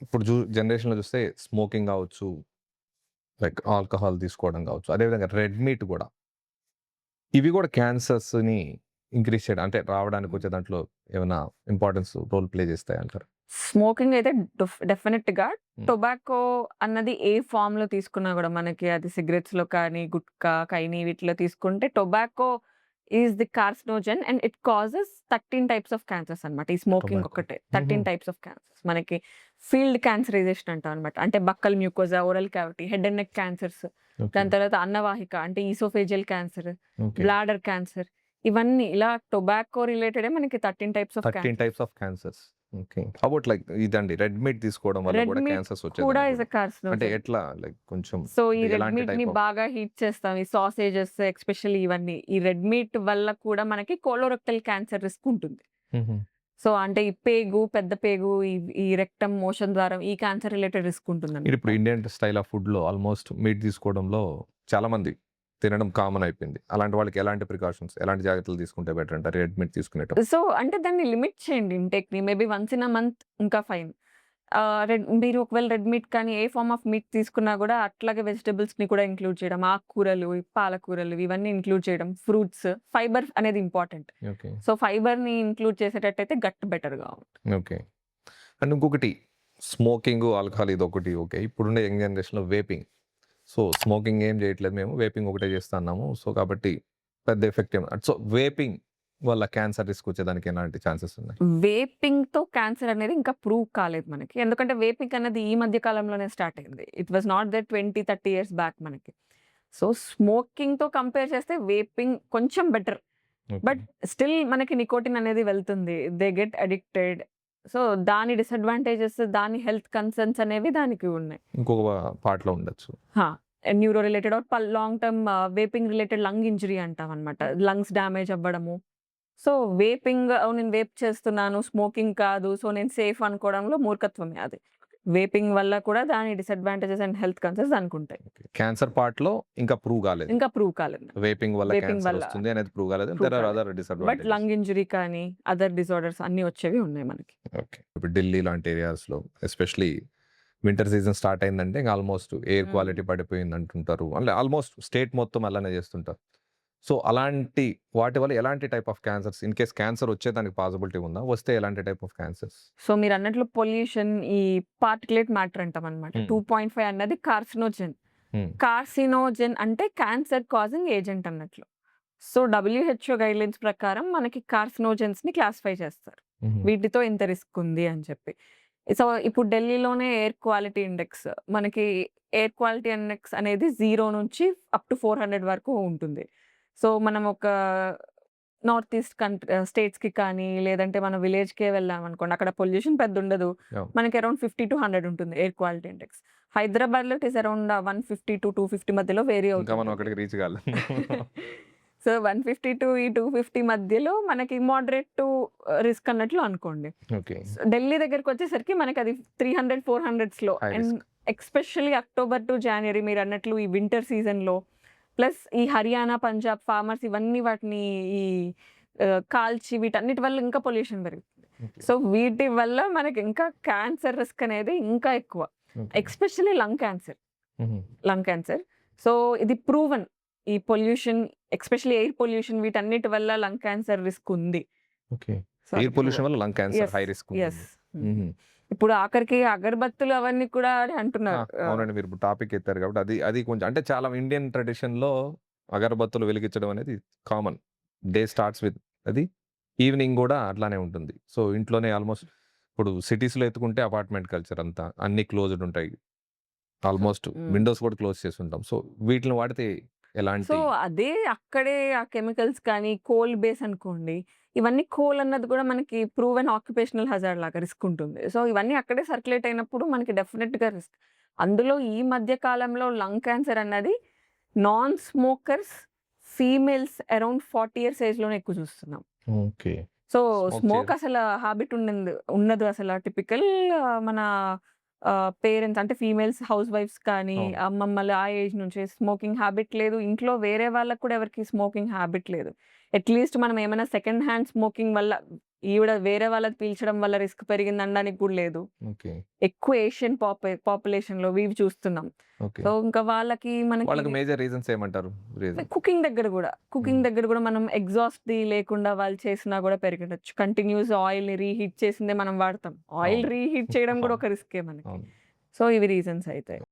ఇప్పుడు జనరేషన్‌లో చూస్తే స్మోకింగ్ గావచ్చు, లైక్ ఆల్కహాల్ తీసుకోవడం గావచ్చు, అదేవిధంగా రెడ్ మీట్ గూడా. ఇవి గూడా క్యాన్సర్స్‌ని ఇంక్రీజ్ చేయడం అంటే రావడానికి వచ్చే దాంట్లో ఏమైనా రోల్ ప్లే చేస్తాయంటారా? స్మోకింగ్ అయితే డెఫినిట్‌గా. హ్మ్. టొబాకో అన్నది ఏ ఫార్మ్‌లో తీసుకున్నా గూడా మనకి అది సిగరెట్స్‌లో కానీ, గుట్కా, ఖైనీ వీటిలో తీసుకుంటే tobacco is the carcinogen and it causes 13 types of cancers అన్నమాట. ఈ స్మోకింగ్ టొబాకో. ఒక్కటే. హుహు. 13 టైప్స్ ఆఫ్ క్యాన్సర్స్. మనకి ఫీల్డ్ క్యాన్సరైజేషన్ అంటాం అన్నమాట. అంటే buccal mucosa, oral cavity, head and neck cancers. Okay. దాని తర్వాత అన్నవాహిక అంటే oesophageal cancer, okay. Bladder cancer ఇవన్నీ ఇలా టొబాకో రిలేటెడే మనకి 13 types of 13 cancers. Types of cancers. Okay. How about like ఇదండి రెడ్ మీట్ తీసుకోవడం వల్ల రెడ్ గూడా మీట్ క్యాన్సర్స్ కూడా వచ్చేదానికి ఈస్ గూడా. ఎ అంటే కార్సినోజెన్. ఎట్లా లైక్ కొంచెం సో, ఈ అంటే రెడ్ ఎలాంటి మీట్‌ని టైప్ ఆఫ్ బాగా హీట్ చేస్తాం. ఈ సాసేజెస్ ఎస్పెషల్లీ ఇవన్నీ. ఈ రెడ్ మీట్ వల్ల కూడా మనకి కోలోరెక్టల్ క్యాన్సర్ రిస్క్ ఉంటుంది. హుహు. సో, అంటే ఈ పేగు, పెద్ద పేగు, ఈ రెక్టమ్, మోషన్ ద్వారం ఈ క్యాన్సర్ రిలేటెడ్ రిస్క్ ఉంటుందన్నమాట. మీరిప్పుడు ఇండియన్ స్టైల్ ఆఫ్ ఫుడ్‌లో ఆల్‌మోస్ట్ మీట్ తీసుకోవడంలో చాలామంది తినడం కామన్ అయిపోయింది. అలాంటి వాళ్ళకి ఎలాంటి ఎలాంటి జాగ్రత్తలు తీసుకుంటే బెటర్ అంటారు రెడ్ మీట్ తీసుకునేటప్పుడు? సో, అంటే దాన్ని లిమిట్ చేయండి ఇంటేక్‌ని. Maybe once in a month ఇంకా ఫైన్. మీరు ఒకవేళ రెడ్ మీట్ కానీ ఏ ఫార్మ్ ఆఫ్ మీట్ తీసుకున్నా గూడా అట్లాగే వెజిటబుల్స్‌ని కూడా ఇంక్లూడ్ చేయడం. ఆకుకూరలు, పాలకూరలు ఇవన్నీ ఇంక్లూడ్ చేయడం. ఫ్రూట్స్, ఫైబర్ అనేది ఇంపార్టెంట్. ఓకే. సో, ఫైబర్‌ని ఇంక్లూడ్ చేసేటట్టయితే గట్ బెటర్‌గా ఉంటుంది. ఓకే. అండ్ ఇంకొకటి స్మోకింగు, ఆల్కహాల్ ఇదొకటి ఓకే. ఇప్పుడున్న యంగ్ జనరేషన్‌లో వేపింగ్. సో, స్మోకింగ్ ఏం చేయట్లేదు మేము. వేపింగ్ ఒకటే చేస్తన్నాము. సో, కాబట్టి పెద్ద ఎఫెక్ట్ ఏం సో, వేపింగ్ వల్ల క్యాన్సర్ రిస్క్ వచ్చేదానికి ఎలాంటి ఛాన్సెస్ ఉన్నాయి? వేపింగ్‌తో క్యాన్సర్ అనేది ఇంకా ప్రూవ్ కాలేదు మనకి. ఎందుకంటే వేపింగ్ అనేది ఈ మధ్య కాలంలోనే స్టార్ట్ అయింది. It was not there 20, 30 years back మనకి. సో, స్మోకింగ్‌తో కంపేర్ చేస్తే వేపింగ్ కొంచెం బెటర్. ఓకే. బట్ స్టిల్ మనకి నికోటిన్ అనేది వెళ్తుంది. They get addicted. సో, దాని డిసడ్వాంటేజెస్, దాని హెల్త్ కన్సర్న్స్ అనేవి దానికి ఉన్నాయి. ఇంకొక పార్ట్‌లో ఉండొచ్చు. హా! Neuro related or long term vaping related lung injury అంటామనమాట. లంగ్స్ డ్యామేజ్ అవ్వడము. సో, నేను వేప్ చేస్తున్నాను, స్మోకింగ్ కాదు. సో, నేను సేఫ్ అనుకోవడంలో మూర్ఖత్వమే అది. వేపింగ్ వల్ల కూడా దాని డిసడ్వాంటేజెస్ అండ్ హెల్త్ కన్సర్న్స్ దానికుంటాయి. ఓకే. క్యాన్సర్ పార్ట్‌లో ఇంకా ప్రూవ్ కాలేదు. ఇంకా ప్రూవ్ కాలేదు. వేపింగ్ వల్ల వేపింగ్ క్యాన్సర్ వల్ల వస్తుంది అనేది ప్రూవ్ కాలేదు. ప్రూవ్ దేర్ ఆర్ కాలేదు. Other but disadvantages. Lung injury కానీ, అదర్ డిసార్డర్స్ అన్నీ వచ్చేవి ఉన్నాయి మనకి. ఓకే. ఇప్పుడు ఢిల్లీ లాంటి ఏరియాస్‌లో ఎస్పెషల్లీ వింటర్ సీజన్ స్టార్ట్ అయిందంటే ఇంక ఆల్‌మోస్ట్ ఎయిర్ హ్మ్. క్వాలిటీ పడిపోయిందంటుంటారు. అంటే ఆల్‌మోస్ట్ స్టేట్ మొత్తం అలానే చేస్తుంటారు. సో, అలాంటి వాటి వల్ల ఎలాంటి type of cancers in case cancer వచ్చేదానికి పాసిబిలిటీ ఉందా? వస్తే ఎలాంటి టైప్ ఆఫ్ క్యాన్సర్స్? సో, మీరన్నట్లు పొల్యూషన్ ఈ పార్టిక్యులేట్ మ్యాటర్ అంటామనమాట. హ్మ్. 2.5 అన్నది కార్సినోజెన్. హ్మ్. కార్సినోజెన్ అంటే క్యాన్సర్ కాజింగ్ ఏజెంట్ అన్నట్లు. సో, డబ్ల్యూహెచ్ఓ గైడ్‌లైన్స్ ప్రకారం మనకి కార్సినోజెన్స్‌ని క్లాసిఫై చేస్తారు. హుహు. వీటితో ఇంత రిస్క్ ఉంది అని చెప్పి. సో, ఇప్పుడు ఢిల్లీలోనే ఎయిర్ క్వాలిటీ ఇండెక్స్ మనకి ఎయిర్ క్వాలిటీ ఇండెక్స్ అనేది 0 నుంచి అప్ టు 400 వరకు ఉంటుంది. సో, మనం ఒక నార్త్ ఈస్ట్ స్టేట్స్‌కి కానీ, లేదంటే మనం విలేజ్‌కే వెళ్ళామనుకోండి. అక్కడ పొల్యూషన్ పెద్దుండదు. యాహ్! మనకి అరౌండ్ 50-100 ఉంటుంది ఎయిర్ క్వాలిటీ ఇండెక్స్. హైదరాబాద్‌లో ఇట్ ఈస్ అరౌండ్ 150-250 మధ్యలో వేరీ ఇంకా మనం అవుతుంటుంది. అక్కడికి రీచ్ కాలేదు. సో, 150 టు ఈ 250 మధ్యలో మనకి మోడరేట్ టు రిస్క్ అన్నట్లు అనుకోండి. ఓకే. ఢిల్లీ దగ్గరకొచ్చేసరికి మనకది 300, 400స్‌లో high and risk. Especially October to January మీరన్నట్లు ఈ వింటర్ సీజన్‌లో ప్లస్ ఈ హర్యానా, పంజాబ్ ఫార్మర్స్ ఇవన్నీ వాటిని ఈ కాల్చి వీటన్నిటి వల్ల ఇంకా పొల్యూషన్ పెరుగుతుంది. ఓకే. సో, వీటి వల్ల మనకి ఇంకా క్యాన్సర్ రిస్క్ అనేది ఇంకా ఎక్కువ. ఓకే. Especially lung cancer. హుహు. Lung cancer. సో, ఇది ప్రూవెన్. ఈ పొల్యూషన్ ఎస్పెషల్లీ ఎయిర్ పొల్యూషన్ వీటన్నిటి వల్ల లంగ్ క్యాన్సర్ రిస్క్ ఉంది. ఓకే. సో, అది ఎయిర్ పొల్యూషన్ ప్రూవెన్. వల్ల lung cancer yes. High risk yes. ఉంటుంది. హ్మ్. హుహు. ఇప్పుడు ఆఖరికి అగరబత్తులు అవన్నీ కూడా అని ఆ! అంటున్నారు. అవునండి. మీరు ఇప్పుడు టాపిక్ ఎత్తారు కాబట్టి అది అది కొంచెం అంటే చాలా ఇండియన్ ట్రెడిషన్‌లో అగరబత్తులు వెలిగించడం అనేది కామన్. డే స్టార్ట్స్ విత్ అది. ఈవినింగ్ గూడా అట్లానే ఉంటుంది. సో, ఇంట్లోనే ఆల్‌మోస్ట్ ఇప్పుడు సిటీస్‌లో ఎత్తుకుంటే అపార్ట్‌మెంట్ కల్చర్ అంతా. అన్నీ క్లోజ్డ్ ఉంటాయి. ఆల్‌మోస్ట్ హ్మ్. విండోస్ కూడా క్లోజ్ చేసుంటాం. సో, వీటిని వాడితే సో, ఎలాంటి అదే అక్కడే ఆ కెమికల్స్ కానీ కోల్ బేస్ అనుకోండి. ఇవన్నీ కోల్ అన్నది కూడా మనకి ప్రూవెన్ ఆక్యుపేషనల్ హజార్డ్ లాగా రిస్క్ ఉంటుంది. సో, ఇవన్నీ అక్కడే సర్క్యులేట్ అయినప్పుడు మనకి డెఫినిట్‌గా రిస్క్. అందులో ఈ మధ్య కాలంలో లంగ్ క్యాన్సర్ అన్నది non smokers, females around 40 years ఏజ్‌లోనే ఎక్కువ చూస్తున్నాం. ఓకే. సో, స్మోక్ స్మోక్ చేయరు. అసల హాబిట్ ఉండదు అసల టిపికల్ మన పేరెంట్స్ అంటే ఫీమేల్స్ హౌస్ వైఫ్స్ కానీ, అవును. అమ్మమ్మలు ఆ ఏజ్ నుంచే స్మోకింగ్ హాబిట్ లేదు. ఇంట్లో వేరే వాళ్ళకి కూడా ఎవరికీ స్మోకింగ్ హాబిట్ లేదు. అట్‌లీస్ట్ మనం ఏమైనా సెకండ్ హ్యాండ్ స్మోకింగ్ వల్ల ఈవిడ వేరే వాళ్ళది పీల్చడం వల్ల రిస్క్ పెరిగిందనడానికి కూడా లేదు. ఓకే. ఎక్కువ ఏషియన్ పాపులేషన్‌లో ఇవి చూస్తున్నాం. ఓకే. సో, ఇంకా వాళ్ళకి మనకి వాళ్ళకి మేజర్ రీజన్స్ ఏమంటారు? రీజన్. కుకింగ్ దగ్గర గూడా. హ్మ్. కుకింగ్ దగ్గర గూడా మనం ఎగ్జాస్ట్‌ది లేకుండా వాళ్ళు చేసినా గూడా పెరిగుండొచ్చు. కంటిన్యూస్ ఆయిల్‌ని రీహీట్ చేసిందే మనం వాడతాం. ఆయిల్ అవును. రీహీట్ చేయడం గూడా అవును. ఒక రిస్కే మనకి. అవును. సో, ఇవి రీజన్స్ అయితాయి.